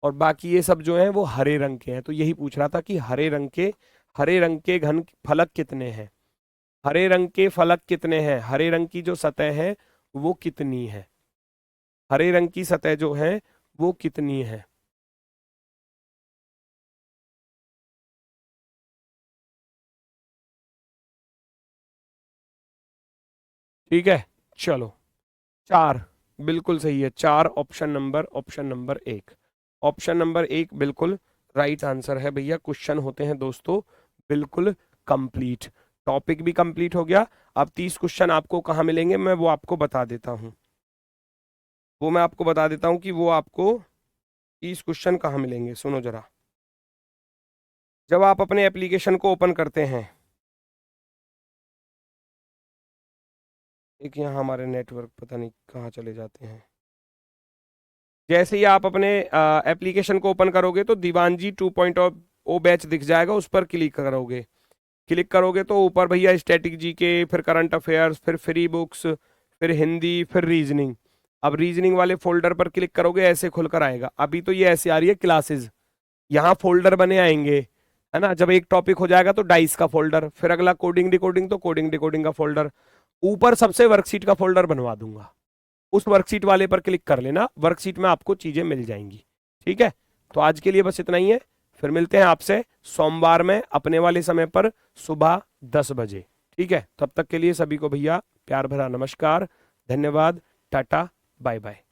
और बाकी ये सब जो है वो हरे रंग के हैं। तो यही पूछ रहा था कि हरे रंग के घन फलक कितने हैं, हरे रंग के फलक कितने हैं, हरे रंग की जो सतह है वो कितनी है, हरे रंग की सतह जो है वो कितनी है। ठीक है, चलो 4 बिल्कुल सही है, 4 ऑप्शन नंबर 1, ऑप्शन नंबर 1 बिल्कुल राइट आंसर है भैया। क्वेश्चन होते हैं दोस्तों बिल्कुल कंप्लीट, टॉपिक भी कंप्लीट हो गया। अब 30 क्वेश्चन आपको कहाँ मिलेंगे, मैं वो आपको बता देता हूँ, वो मैं आपको बता देता हूँ कि वो आपको 30 क्वेश्चन कहाँ मिलेंगे। सुनो जरा, जब आप अपने एप्लीकेशन को ओपन करते हैं, एक यहाँ हमारे नेटवर्क पता नहीं कहाँ चले जाते हैं, जैसे ही आप अपने एप्लीकेशन को ओपन करोगे तो दीवानजी 2.0 बैच दिख जाएगा, उस पर क्लिक करोगे, क्लिक करोगे तो ऊपर भैया स्टैटिक जीके, फिर करंट अफेयर्स, फिर फ्री बुक्स, फिर हिंदी, फिर रीजनिंग। अब रीजनिंग वाले फोल्डर पर क्लिक करोगे, ऐसे खुलकर आएगा। अभी तो ये ऐसे आ रही है क्लासेस, यहाँ फोल्डर बने आएंगे, है ना। जब एक टॉपिक हो जाएगा तो डाइस का फोल्डर, फिर अगला कोडिंग डिकोडिंग, तो कोडिंग डिकोडिंग का फोल्डर, ऊपर सबसे वर्कशीट का फोल्डर बनवा दूंगा। उस वर्कशीट वाले पर क्लिक कर लेना, वर्कशीट में आपको चीजें मिल जाएंगी। ठीक है, तो आज के लिए बस इतना ही है, फिर मिलते हैं आपसे सोमवार में अपने वाले समय पर सुबह 10 बजे। ठीक है, तब तक के लिए सभी को भैया प्यार भरा नमस्कार, धन्यवाद, टाटा, बाय बाय।